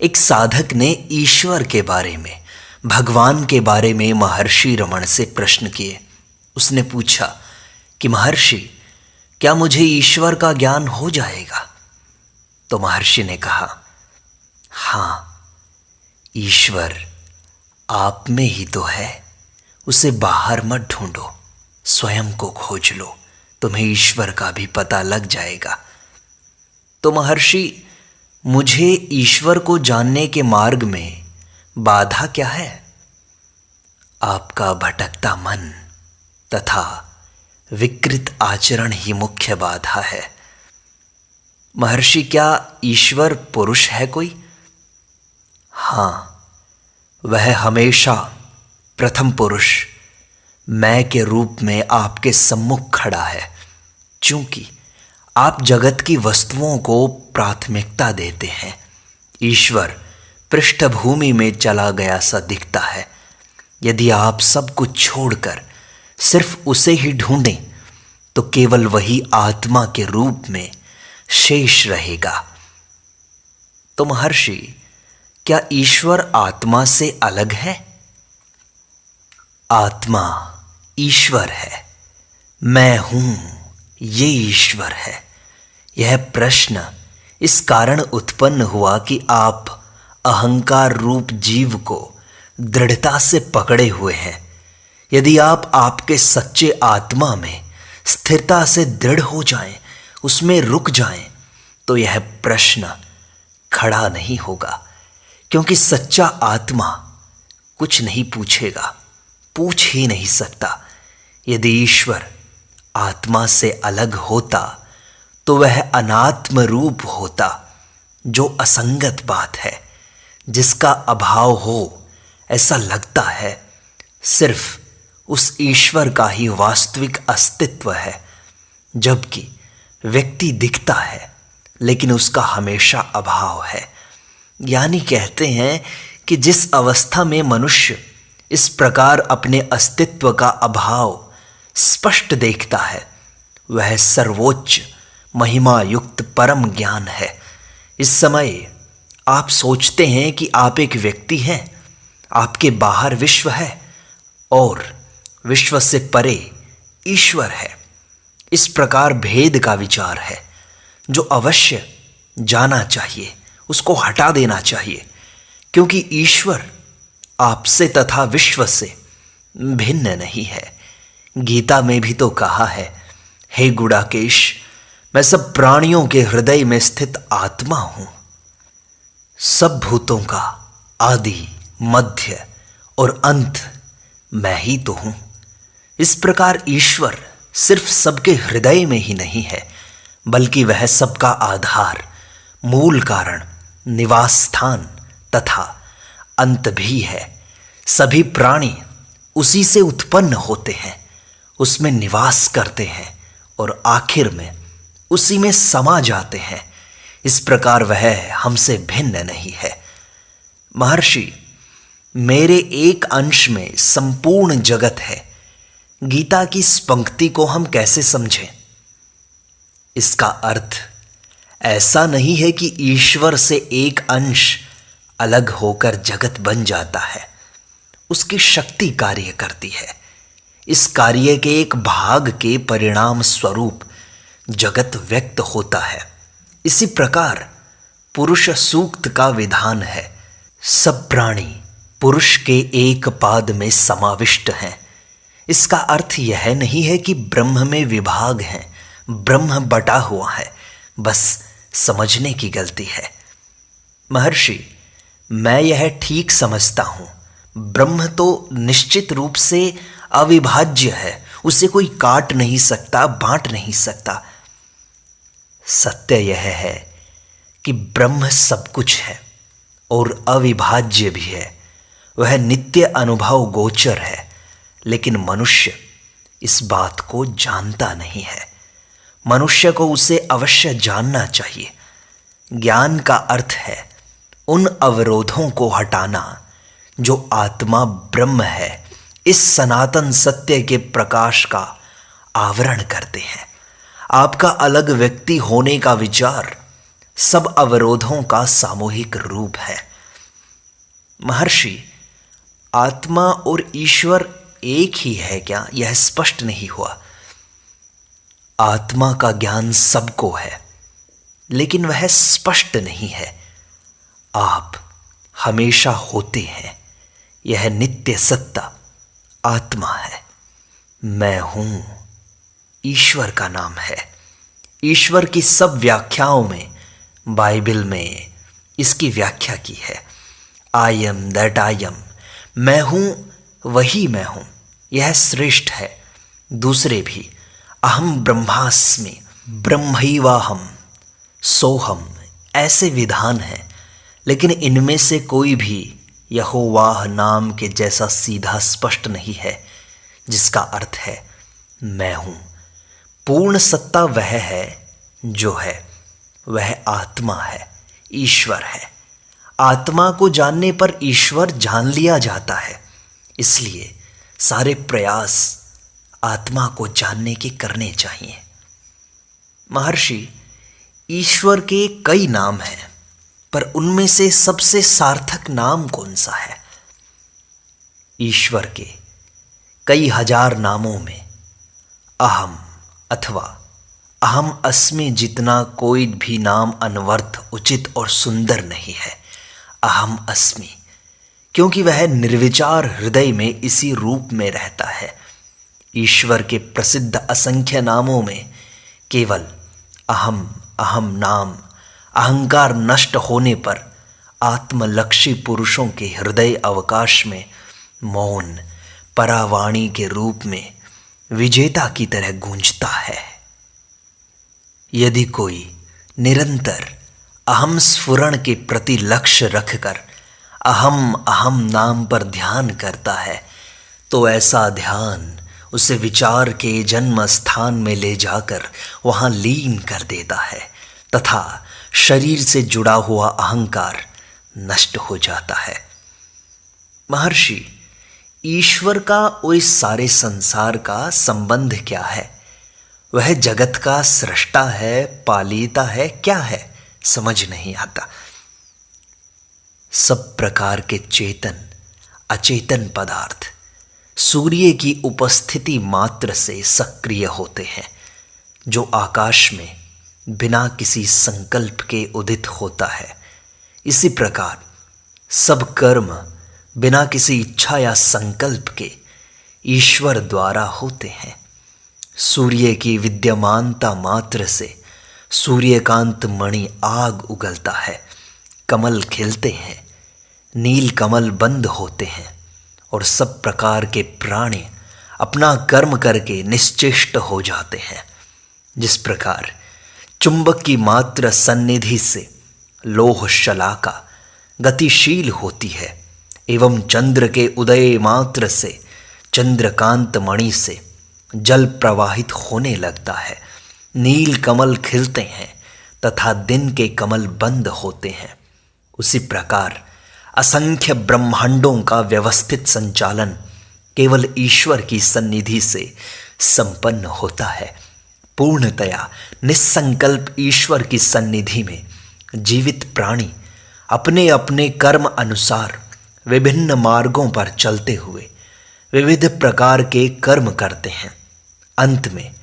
एक साधक ने ईश्वर के बारे में, भगवान के बारे में महर्षि रमण से प्रश्न किए। उसने पूछा कि महर्षि, क्या मुझे ईश्वर का ज्ञान हो जाएगा? तो महर्षि ने कहा, हाँ, ईश्वर आप में ही तो है, उसे बाहर मत ढूंढो, स्वयं को खोज लो, तुम्हें ईश्वर का भी पता लग जाएगा। तो महर्षि, मुझे ईश्वर को जानने के मार्ग में बाधा क्या है? आपका भटकता मन तथा विकृत आचरण ही मुख्य बाधा है। महर्षि, क्या ईश्वर पुरुष है कोई? हाँ, वह हमेशा प्रथम पुरुष मैं के रूप में आपके सम्मुख खड़ा है। चूंकि आप जगत की वस्तुओं को प्राथमिकता देते हैं, ईश्वर पृष्ठभूमि में चला गया सा दिखता है। यदि आप सब कुछ छोड़कर सिर्फ उसे ही ढूंढें तो केवल वही आत्मा के रूप में शेष रहेगा। तो महर्षि, क्या ईश्वर आत्मा से अलग है? आत्मा ईश्वर है, मैं हूं ये ईश्वर है। यह प्रश्न इस कारण उत्पन्न हुआ कि आप अहंकार रूप जीव को दृढ़ता से पकड़े हुए हैं। यदि आप आपके सच्चे आत्मा में स्थिरता से दृढ़ हो जाएं, उसमें रुक जाएं, तो यह प्रश्न खड़ा नहीं होगा, क्योंकि सच्चा आत्मा कुछ नहीं पूछेगा, पूछ ही नहीं सकता। यदि ईश्वर आत्मा से अलग होता तो वह अनात्म रूप होता, जो असंगत बात है, जिसका अभाव हो ऐसा लगता है। सिर्फ उस ईश्वर का ही वास्तविक अस्तित्व है, जबकि व्यक्ति दिखता है लेकिन उसका हमेशा अभाव है। यानी कहते हैं कि जिस अवस्था में मनुष्य इस प्रकार अपने अस्तित्व का अभाव स्पष्ट देखता है, वह सर्वोच्च महिमा युक्त परम ज्ञान है। इस समय आप सोचते हैं कि आप एक व्यक्ति हैं, आपके बाहर विश्व है और विश्व से परे ईश्वर है। इस प्रकार भेद का विचार है, जो अवश्य जाना चाहिए, उसको हटा देना चाहिए, क्योंकि ईश्वर आपसे तथा विश्व से भिन्न नहीं है। गीता में भी तो कहा है, हे गुड़ाकेश, मैं सब प्राणियों के हृदय में स्थित आत्मा हूं। सब भूतों का आदि, मध्य और अंत मैं ही तो हूं। इस प्रकार ईश्वर सिर्फ सबके हृदय में ही नहीं है, बल्कि वह सबका आधार, मूल कारण, निवास स्थान तथा अंत भी है। सभी प्राणी उसी से उत्पन्न होते हैं, उसमें निवास करते हैं और आखिर में उसी में समा जाते हैं। इस प्रकार वह हमसे भिन्न नहीं है। महर्षि, मेरे एक अंश में संपूर्ण जगत है। गीता की इस पंक्ति को हम कैसे समझें? इसका अर्थ ऐसा नहीं है कि ईश्वर से एक अंश अलग होकर जगत बन जाता है। उसकी शक्ति कार्य करती है। इस कार्य के एक भाग के परिणाम स्वरूप जगत व्यक्त होता है। इसी प्रकार पुरुष सूक्त का विधान है, सब प्राणी पुरुष के एक पाद में समाविष्ट हैं। इसका अर्थ यह नहीं है कि ब्रह्म में विभाग हैं, ब्रह्म बटा हुआ है, बस समझने की गलती है। महर्षि, मैं यह ठीक समझता हूं, ब्रह्म तो निश्चित रूप से अविभाज्य है, उसे कोई काट नहीं सकता, बांट नहीं सकता। सत्य यह है कि ब्रह्म सब कुछ है और अविभाज्य भी है। वह नित्य अनुभव गोचर है, लेकिन मनुष्य इस बात को जानता नहीं है। मनुष्य को उसे अवश्य जानना चाहिए। ज्ञान का अर्थ है उन अवरोधों को हटाना जो आत्मा ब्रह्म है, इस सनातन सत्य के प्रकाश का आवरण करते हैं। आपका अलग व्यक्ति होने का विचार सब अवरोधों का सामूहिक रूप है। महर्षि, आत्मा और ईश्वर एक ही है क्या? यह स्पष्ट नहीं हुआ। आत्मा का ज्ञान सबको है, लेकिन वह स्पष्ट नहीं है। आप हमेशा होते हैं, यह नित्य सत्ता आत्मा है। मैं हूं, ईश्वर का नाम है। ईश्वर की सब व्याख्याओं में बाइबल में इसकी व्याख्या की है। I am that I am, मैं हूं वही मैं हूं, यह श्रेष्ठ है। दूसरे भी अहम ब्रह्मास्मि, ब्रह्मैवाहम, सोहम, ऐसे विधान हैं, लेकिन इनमें से कोई भी यहोवाह नाम के जैसा सीधा स्पष्ट नहीं है, जिसका अर्थ है मैं हूं। पूर्ण सत्ता वह है जो है, वह आत्मा है, ईश्वर है। आत्मा को जानने पर ईश्वर जान लिया जाता है। इसलिए सारे प्रयास आत्मा को जानने के करने चाहिए। महर्षि, ईश्वर के कई नाम हैं, पर उनमें से सबसे सार्थक नाम कौन सा है? ईश्वर के कई हजार नामों में अहम अथवा अहम अस्मि जितना कोई भी नाम अनवर्थ, उचित और सुंदर नहीं है। अहम अस्मि, क्योंकि वह निर्विचार हृदय में इसी रूप में रहता है। ईश्वर के प्रसिद्ध असंख्य नामों में केवल अहम अहम नाम अहंकार नष्ट होने पर आत्मलक्षी पुरुषों के हृदय अवकाश में मौन परावाणी के रूप में विजेता की तरह गूंजता है। यदि कोई निरंतर अहम स्फुरण के प्रति लक्ष्य रखकर अहम अहम नाम पर ध्यान करता है, तो ऐसा ध्यान उसे विचार के जन्म स्थान में ले जाकर वहां लीन कर देता है तथा शरीर से जुड़ा हुआ अहंकार नष्ट हो जाता है। महर्षि, ईश्वर का और इस सारे संसार का संबंध क्या है? वह जगत का सृष्टा है, पालिता है, क्या है? समझ नहीं आता। सब प्रकार के चेतन अचेतन पदार्थ सूर्य की उपस्थिति मात्र से सक्रिय होते हैं, जो आकाश में बिना किसी संकल्प के उदित होता है। इसी प्रकार सब कर्म बिना किसी इच्छा या संकल्प के ईश्वर द्वारा होते हैं। सूर्य की विद्यमानता मात्र से सूर्यकांत मणि आग उगलता है, कमल खिलते हैं, नील कमल बंद होते हैं और सब प्रकार के प्राणी अपना कर्म करके निश्चेष्ट हो जाते हैं। जिस प्रकार चुंबक की मात्र सन्निधि से लोह शलाका गतिशील होती है एवं चंद्र के उदय मात्र से चंद्रकांत मणि से जल प्रवाहित होने लगता है, नील कमल खिलते हैं तथा दिन के कमल बंद होते हैं, उसी प्रकार असंख्य ब्रह्मांडों का व्यवस्थित संचालन केवल ईश्वर की सन्निधि से संपन्न होता है। पूर्णतया निस्संकल्प ईश्वर की सन्निधि में जीवित प्राणी अपने अपने कर्म अनुसार विभिन्न मार्गों पर चलते हुए विविध प्रकार के कर्म करते हैं। अंत में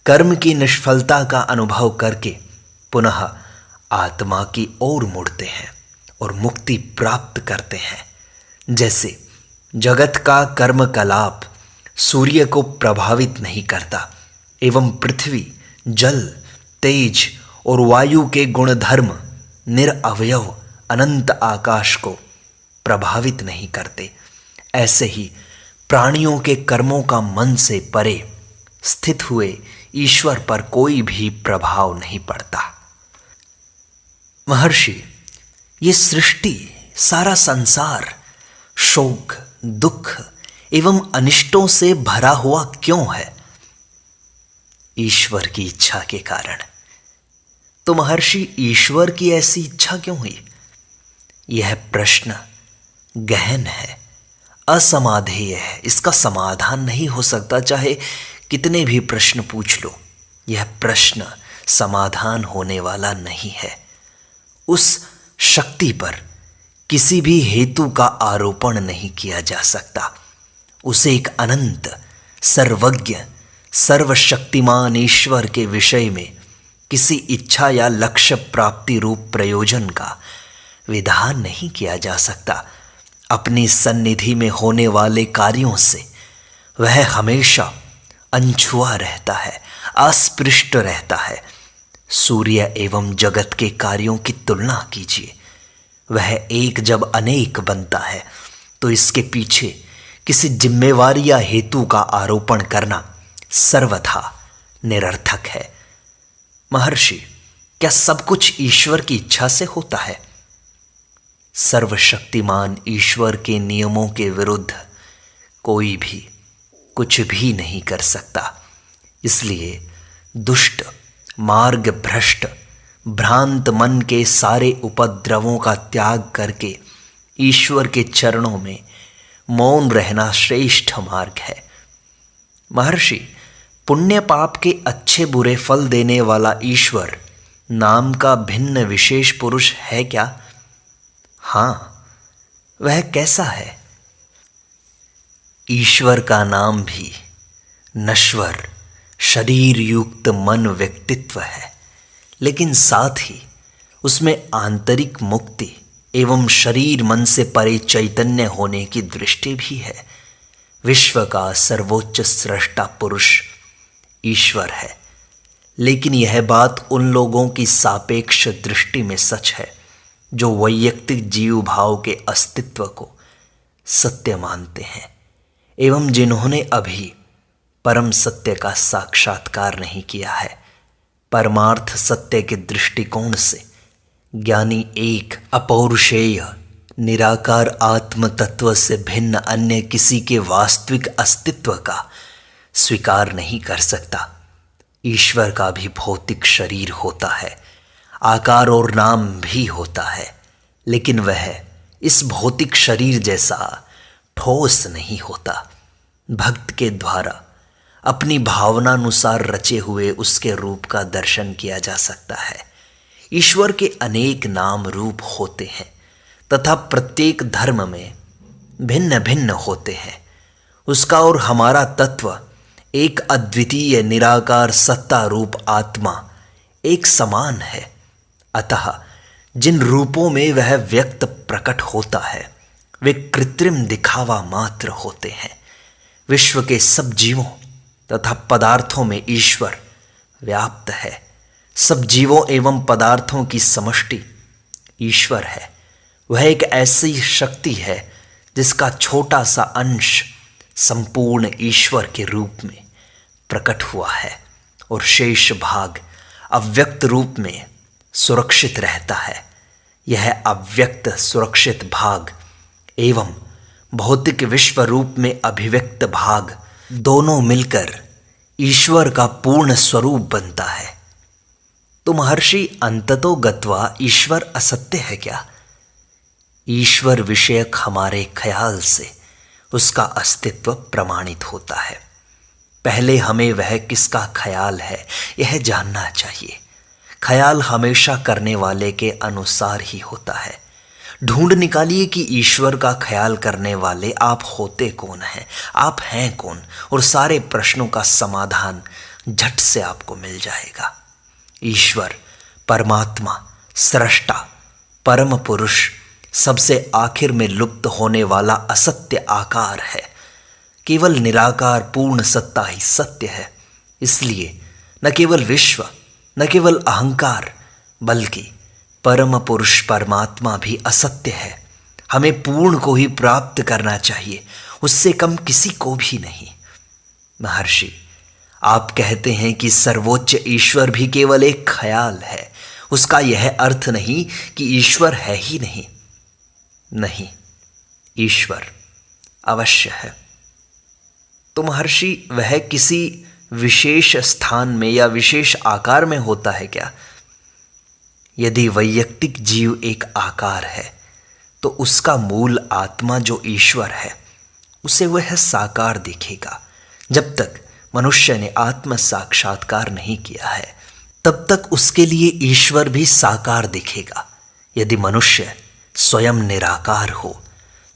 कर्म की निष्फलता का अनुभव करके पुनः आत्मा की ओर मुड़ते हैं और मुक्ति प्राप्त करते हैं। जैसे जगत का कर्मकलाप सूर्य को प्रभावित नहीं करता एवं पृथ्वी, जल, तेज और वायु के गुणधर्म निरअवयव अनंत आकाश को प्रभावित नहीं करते, ऐसे ही प्राणियों के कर्मों का मन से परे स्थित हुए ईश्वर पर कोई भी प्रभाव नहीं पड़ता। महर्षि, ये सृष्टि, सारा संसार शोक, दुख एवं अनिष्टों से भरा हुआ क्यों है? ईश्वर की इच्छा के कारण। तो महर्षि, ईश्वर की ऐसी इच्छा क्यों हुई? यह प्रश्न गहन है, असमाधेय है, इसका समाधान नहीं हो सकता, चाहे कितने भी प्रश्न पूछ लो। यह प्रश्न समाधान होने वाला नहीं है। उस शक्ति पर किसी भी हेतु का आरोपण नहीं किया जा सकता। उसे एक अनंत, सर्वज्ञ, सर्वशक्तिमान ईश्वर के विषय में किसी इच्छा या लक्ष्य प्राप्ति रूप प्रयोजन का विधान नहीं किया जा सकता। अपनी सन्निधि में होने वाले कार्यों से वह हमेशा अनछुआ रहता है, अस्पृष्ट रहता है। सूर्य एवं जगत के कार्यों की तुलना कीजिए। वह एक जब अनेक बनता है तो इसके पीछे किसी जिम्मेवारी या हेतु का आरोपण करना सर्वथा निरर्थक है। महर्षि, क्या सब कुछ ईश्वर की इच्छा से होता है? सर्वशक्तिमान ईश्वर के नियमों के विरुद्ध कोई भी कुछ भी नहीं कर सकता। इसलिए दुष्ट, मार्ग भ्रष्ट, भ्रांत मन के सारे उपद्रवों का त्याग करके ईश्वर के चरणों में मौन रहना श्रेष्ठ मार्ग है। महर्षि, पुण्य पाप के अच्छे बुरे फल देने वाला ईश्वर नाम का भिन्न विशेष पुरुष है क्या? हाँ, वह कैसा है? ईश्वर का नाम भी नश्वर, शरीर युक्त मन व्यक्तित्व है, लेकिन साथ ही उसमें आंतरिक मुक्ति एवं शरीर मन से परे चैतन्य होने की दृष्टि भी है। विश्व का सर्वोच्च सृष्टा पुरुष ईश्वर है, लेकिन यह बात उन लोगों की सापेक्ष दृष्टि में सच है जो वैयक्तिक जीव भाव के अस्तित्व को सत्य मानते हैं एवं जिन्होंने अभी परम सत्य का साक्षात्कार नहीं किया है। परमार्थ सत्य के दृष्टिकोण से ज्ञानी एक अपौरुषेय निराकार आत्म तत्व से भिन्न अन्य किसी के वास्तविक अस्तित्व का स्वीकार नहीं कर सकता। ईश्वर का भी भौतिक शरीर होता है, आकार और नाम भी होता है, लेकिन वह इस भौतिक शरीर जैसा ठोस नहीं होता। भक्त के द्वारा अपनी भावनानुसार रचे हुए उसके रूप का दर्शन किया जा सकता है। ईश्वर के अनेक नाम रूप होते हैं तथा प्रत्येक धर्म में भिन्न भिन्न होते हैं। उसका और हमारा तत्व एक अद्वितीय निराकार सत्ता रूप आत्मा एक समान है। अतः जिन रूपों में वह व्यक्त प्रकट होता है वे कृत्रिम दिखावा मात्र होते हैं। विश्व के सब जीवों तथा पदार्थों में ईश्वर व्याप्त है। सब जीवों एवं पदार्थों की समष्टि ईश्वर है। वह एक ऐसी शक्ति है जिसका छोटा सा अंश संपूर्ण ईश्वर के रूप में प्रकट हुआ है और शेष भाग अव्यक्त रूप में सुरक्षित रहता है। यह अव्यक्त सुरक्षित भाग एवं भौतिक विश्व रूप में अभिव्यक्त भाग दोनों मिलकर ईश्वर का पूर्ण स्वरूप बनता है। तो महर्षि, अंततो गत्वा ईश्वर असत्य है क्या? ईश्वर विषयक हमारे ख्याल से उसका अस्तित्व प्रमाणित होता है। पहले हमें वह किसका ख्याल है यह जानना चाहिए। ख्याल हमेशा करने वाले के अनुसार ही होता है। ढूंढ निकालिए कि ईश्वर का ख्याल करने वाले आप होते कौन हैं, आप हैं कौन, और सारे प्रश्नों का समाधान झट से आपको मिल जाएगा। ईश्वर, परमात्मा, सृष्टा, परम पुरुष, सबसे आखिर में लुप्त होने वाला असत्य आकार है। केवल निराकार पूर्ण सत्ता ही सत्य है। इसलिए न केवल विश्व, न केवल अहंकार, बल्कि परम पुरुष परमात्मा भी असत्य है। हमें पूर्ण को ही प्राप्त करना चाहिए, उससे कम किसी को भी नहीं। महर्षि, आप कहते हैं कि सर्वोच्च ईश्वर भी केवल एक ख्याल है। उसका यह अर्थ नहीं कि ईश्वर है ही नहीं। नहीं, ईश्वर अवश्य है। तो महर्षि, वह किसी विशेष स्थान में या विशेष आकार में होता है क्या? यदि वैयक्तिक जीव एक आकार है तो उसका मूल आत्मा जो ईश्वर है उसे वह साकार दिखेगा। जब तक मनुष्य ने आत्म साक्षात्कार नहीं किया है तब तक उसके लिए ईश्वर भी साकार दिखेगा। यदि मनुष्य स्वयं निराकार हो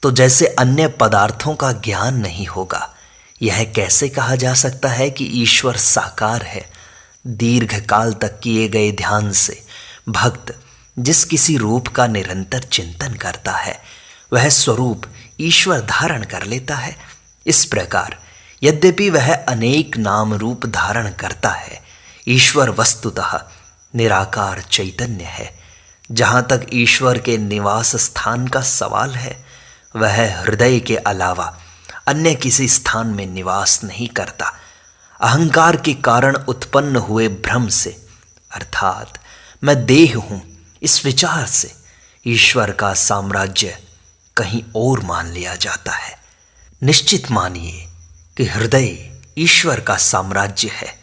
तो जैसे अन्य पदार्थों का ज्ञान नहीं होगा, यह कैसे कहा जा सकता है कि ईश्वर साकार है। दीर्घ काल तक किए गए ध्यान से भक्त जिस किसी रूप का निरंतर चिंतन करता है वह स्वरूप ईश्वर धारण कर लेता है। इस प्रकार यद्यपि वह अनेक नाम रूप धारण करता है, ईश्वर वस्तुतः निराकार चैतन्य है। जहाँ तक ईश्वर के निवास स्थान का सवाल है, वह हृदय के अलावा अन्य किसी स्थान में निवास नहीं करता। अहंकार के कारण उत्पन्न हुए भ्रम से, अर्थात मैं देह हूं, इस विचार से ईश्वर का साम्राज्य कहीं और मान लिया जाता है। निश्चित मानिए कि हृदय ईश्वर का साम्राज्य है।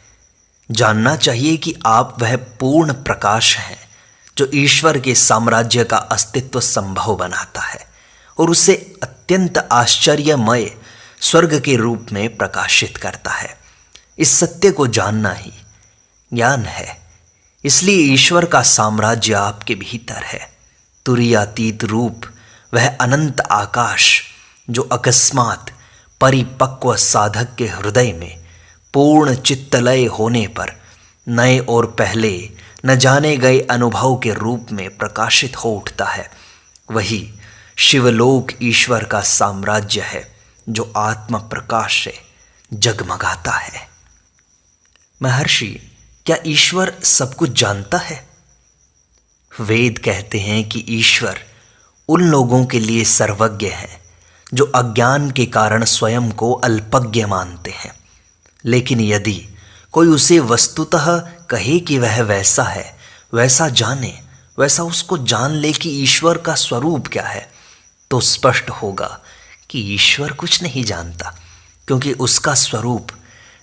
जानना चाहिए कि आप वह पूर्ण प्रकाश हैं जो ईश्वर के साम्राज्य का अस्तित्व संभव बनाता है और उसे अत्यंत आश्चर्यमय स्वर्ग के रूप में प्रकाशित करता है। इस सत्य को जानना ही ज्ञान है। इसलिए ईश्वर का साम्राज्य आपके भीतर है। तुरीयातीत रूप वह अनंत आकाश जो अकस्मात परिपक्व साधक के हृदय में पूर्ण चित्तलय होने पर नए और पहले न जाने गए अनुभव के रूप में प्रकाशित हो उठता है, वही शिवलोक ईश्वर का साम्राज्य है जो आत्म प्रकाश से जगमगाता है। महर्षि, क्या ईश्वर सब कुछ जानता है? वेद कहते हैं कि ईश्वर उन लोगों के लिए सर्वज्ञ है जो अज्ञान के कारण स्वयं को अल्पज्ञ मानते हैं। लेकिन यदि कोई उसे वस्तुतः कहे कि वह वैसा है, वैसा जाने, वैसा उसको जान ले कि ईश्वर का स्वरूप क्या है, तो स्पष्ट होगा कि ईश्वर कुछ नहीं जानता, क्योंकि उसका स्वरूप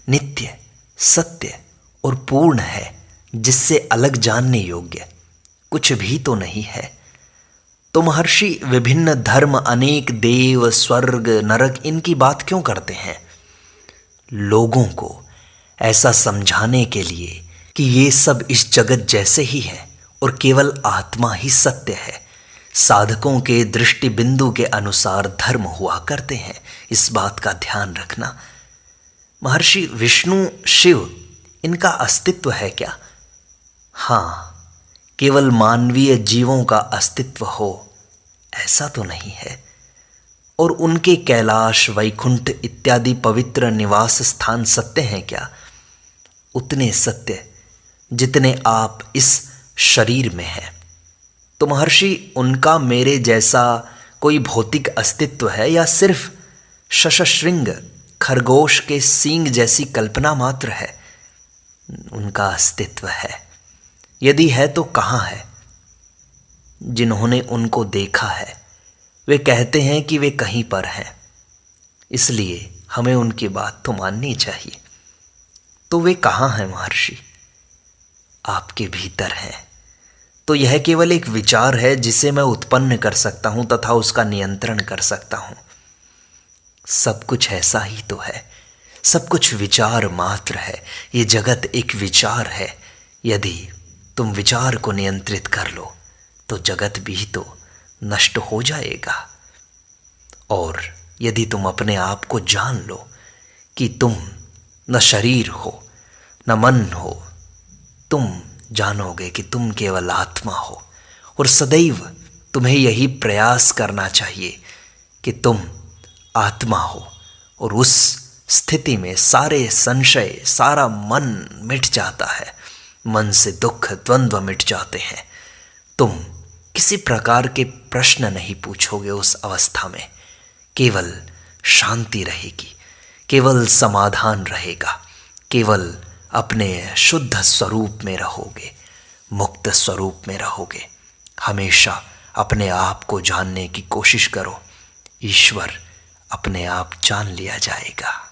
नित्य, सत्य और पूर्ण है, जिससे अलग जानने योग्य कुछ भी तो नहीं है। तो महर्षि, विभिन्न धर्म, अनेक देव, स्वर्ग, नरक, इनकी बात क्यों करते हैं? लोगों को ऐसा समझाने के लिए कि ये सब इस जगत जैसे ही हैं और केवल आत्मा ही सत्य है। साधकों के दृष्टि बिंदु के अनुसार धर्म हुआ करते हैं, इस बात का ध्यान रखना। महर्षि, विष्णु, शिव, इनका अस्तित्व है क्या? हाँ, केवल मानवीय जीवों का अस्तित्व हो ऐसा तो नहीं है। और उनके कैलाश, वैकुंठ इत्यादि पवित्र निवास स्थान सत्य हैं क्या? उतने सत्य जितने आप इस शरीर में हैं। तो महर्षि, उनका मेरे जैसा कोई भौतिक अस्तित्व है या सिर्फ शशशृंग खरगोश के सींग जैसी कल्पना मात्र है? उनका अस्तित्व है। यदि है तो कहाँ है? जिन्होंने उनको देखा है वे कहते हैं कि वे कहीं पर हैं, इसलिए हमें उनकी बात तो माननी चाहिए। तो वे कहाँ हैं महर्षि? आपके भीतर हैं। तो यह केवल एक विचार है जिसे मैं उत्पन्न कर सकता हूं तथा उसका नियंत्रण कर सकता हूं। सब कुछ ऐसा ही तो है, सब कुछ विचार मात्र है। ये जगत एक विचार है। यदि तुम विचार को नियंत्रित कर लो तो जगत भी तो नष्ट हो जाएगा। और यदि तुम अपने आप को जान लो कि तुम न शरीर हो न मन हो, तुम जानोगे कि तुम केवल आत्मा हो। और सदैव तुम्हें यही प्रयास करना चाहिए कि तुम आत्मा हो। और उस स्थिति में सारे संशय, सारा मन मिट जाता है। मन से दुख, द्वंद्व मिट जाते हैं। तुम किसी प्रकार के प्रश्न नहीं पूछोगे उस अवस्था में। केवल शांति रहेगी, केवल समाधान रहेगा, केवल अपने शुद्ध स्वरूप में रहोगे, मुक्त स्वरूप में रहोगे। हमेशा अपने आप को जानने की कोशिश करो। ईश्वर अपने आप जान लिया जाएगा।